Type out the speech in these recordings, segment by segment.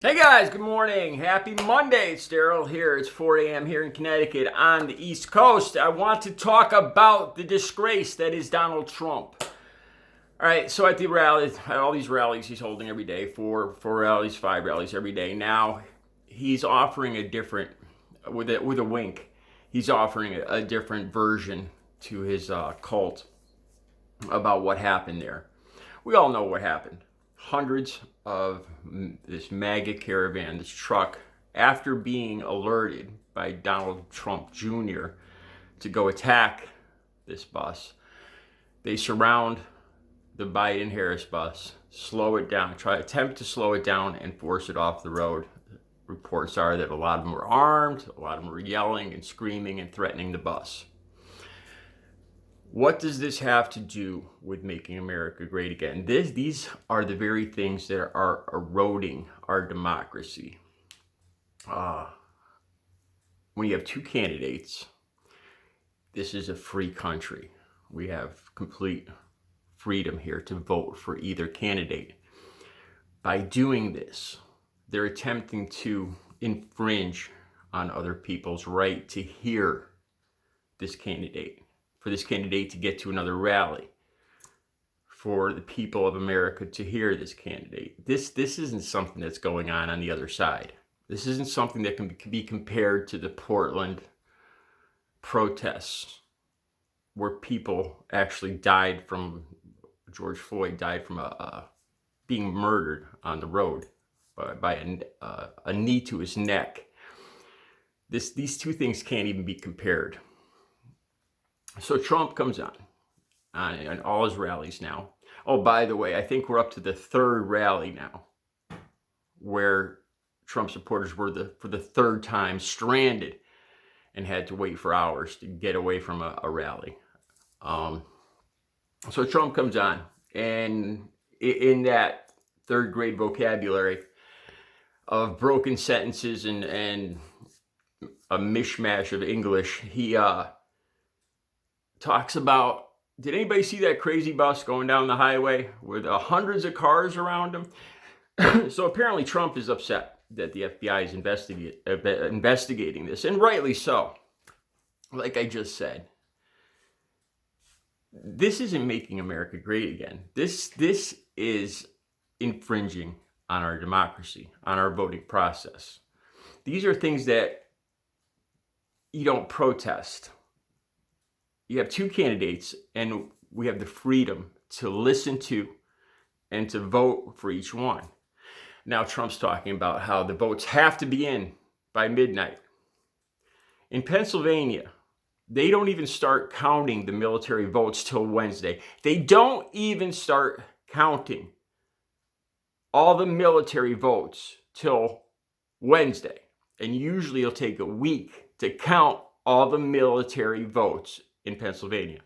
Hey guys, good morning. Happy Monday. It's Daryl here. It's 4 a.m. here in Connecticut on the East Coast. I want to talk about the disgrace that is Donald Trump. All right, so at the rally, at all these rallies he's holding every day, four rallies, 5 rallies every day. Now he's offering a different, with a wink, he's offering a different version to his cult about what happened there. We all know what happened. Hundreds of this MAGA caravan, this truck, after being alerted by Donald Trump Jr. to go attack this bus, they surround the Biden-Harris bus, slow it down, attempt to slow it down and force it off the road. Reports are that a lot of them were armed, a lot of them were yelling and screaming and threatening the bus. What does this have to do with making America great again? These are the very things that are eroding our democracy. When you have 2 candidates, this is a free country. We have complete freedom here to vote for either candidate. By doing this, they're attempting to infringe on other people's right to hear this candidate, for this candidate to get to another rally, for the people of America to hear this candidate. This isn't something that's going on the other side. This isn't something that can be compared to the Portland protests where people actually died from, George Floyd died from being murdered on the road by a knee to his neck. These two things can't even be compared. So Trump comes on all his rallies now. Oh, by the way, I think we're up to the 3rd rally now where Trump supporters were for the 3rd time stranded and had to wait for hours to get away from a rally. So Trump comes on, and in that 3rd grade vocabulary of broken sentences and a mishmash of English, he talks about, did anybody see that crazy bus going down the highway with hundreds of cars around him? So apparently Trump is upset that the FBI is investigating this, and rightly so. Like I just said, this isn't making America great again. This is infringing on our democracy, on our voting process. These are things that you don't protest. You have 2 candidates, and we have the freedom to listen to and to vote for each one. Now Trump's talking about how the votes have to be in by midnight. In Pennsylvania, they don't even start counting the military votes till Wednesday. They don't even start counting all the military votes till Wednesday. And usually it'll take a week to count all the military votes in Pennsylvania.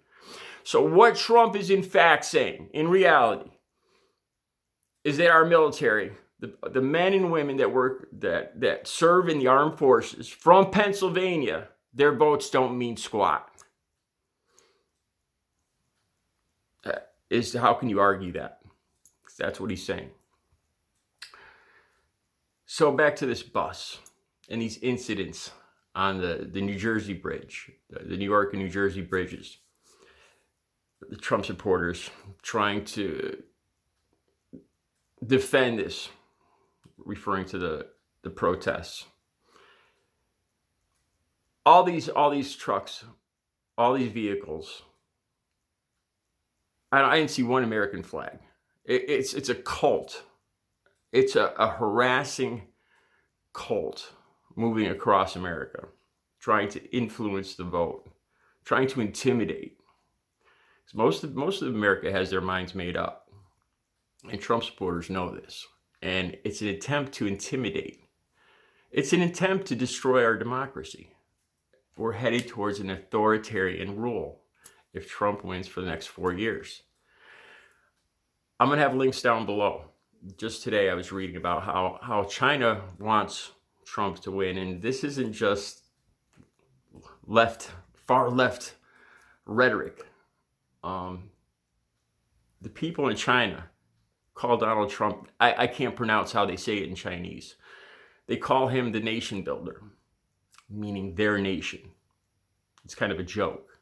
So what Trump is in fact saying, in reality, is that our military, the men and women that serve in the armed forces from Pennsylvania, their votes don't mean squat. How can you argue that? That's what he's saying. So back to this bus and these incidents on the New Jersey bridge, the New York and New Jersey bridges. The Trump supporters trying to defend this, referring to the protests. All these trucks, all these vehicles. I didn't see one American flag. It's a cult. It's a harassing cult moving across America, trying to influence the vote, trying to intimidate. Most of America has their minds made up, and Trump supporters know this. And it's an attempt to intimidate. It's an attempt to destroy our democracy. We're headed towards an authoritarian rule if Trump wins for the next 4 years. I'm going to have links down below. Just today I was reading about how China wants Trump to win, and this isn't just far left rhetoric. The people in China call Donald Trump, I can't pronounce how they say it in Chinese. They call him the nation builder, meaning their nation. It's kind of a joke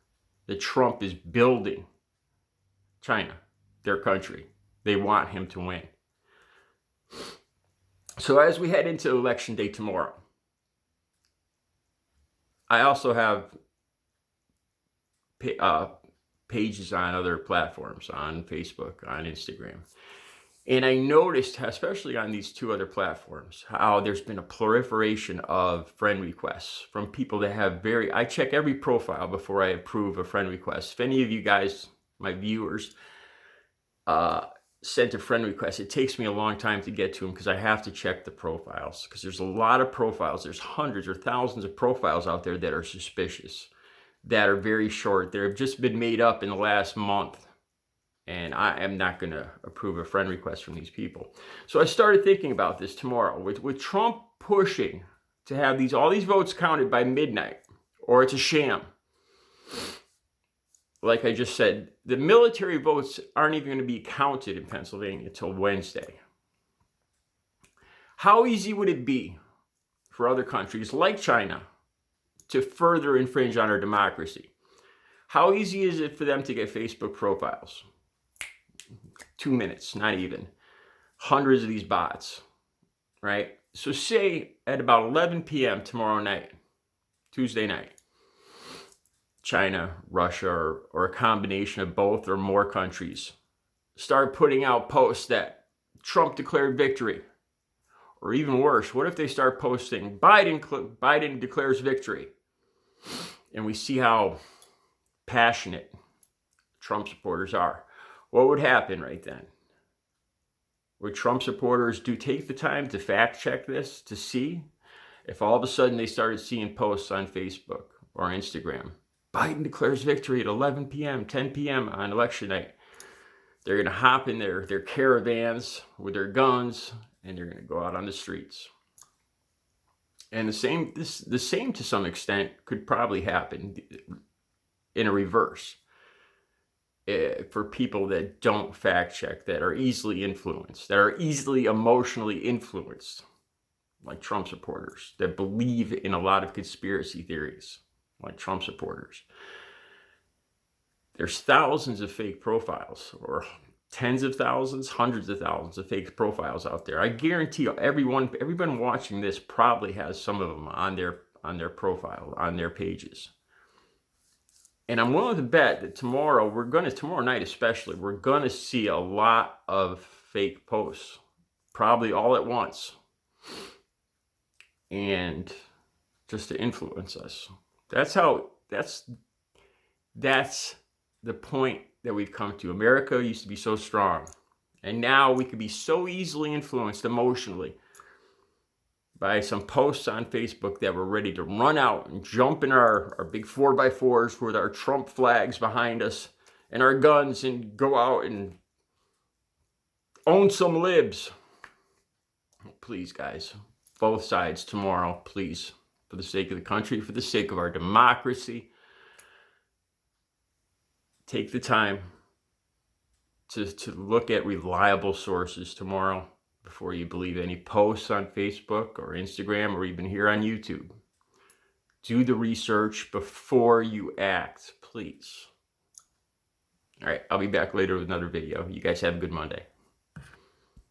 that Trump is building China, their country. They want him to win. So as we head into election day tomorrow, I also have pages on other platforms, on Facebook, on Instagram. And I noticed, especially on these two other platforms, how there's been a proliferation of friend requests from people that have I check every profile before I approve a friend request. If any of you guys, my viewers, sent a friend request, it takes me a long time to get to them because I have to check the profiles, because there's a lot of profiles. There's hundreds or thousands of profiles out there that are suspicious, that are very short, that have just been made up in the last month. And I am not going to approve a friend request from these people. So I started thinking about this tomorrow. With Trump pushing to have all these votes counted by midnight, or it's a sham. Like I just said, the military votes aren't even going to be counted in Pennsylvania until Wednesday. How easy would it be for other countries like China to further infringe on our democracy? How easy is it for them to get Facebook profiles? 2 minutes, not even. Hundreds of these bots, right? So say at about 11 p.m. tomorrow night, Tuesday night, China, Russia, or a combination of both or more countries start putting out posts that Trump declared victory. Or even worse, what if they start posting Biden declares victory? And we see how passionate Trump supporters are. What would happen right then? Would Trump supporters take the time to fact check this to see if all of a sudden they started seeing posts on Facebook or Instagram? Biden declares victory at 11 p.m., 10 p.m. on election night. They're going to hop in their caravans with their guns, and they're going to go out on the streets. And the same to some extent could probably happen in a reverse. For people that don't fact check, that are easily influenced, that are easily emotionally influenced, like Trump supporters, that believe in a lot of conspiracy theories, like Trump supporters. There's thousands of fake profiles, or tens of thousands, hundreds of thousands of fake profiles out there. I guarantee you, everyone watching this probably has some of them on their profile, on their pages. And I'm willing to bet that tomorrow night especially, we're going to see a lot of fake posts, probably all at once, and just to influence us. That's the point that we've come to. America used to be so strong, and now we could be so easily influenced emotionally by some posts on Facebook that we're ready to run out and jump in our big 4x4s with our Trump flags behind us and our guns and go out and own some libs. Please, guys, both sides tomorrow, please, for the sake of the country, for the sake of our democracy, take the time to look at reliable sources tomorrow before you believe any posts on Facebook or Instagram or even here on YouTube. Do the research before you act, please. All right, I'll be back later with another video. You guys have a good Monday.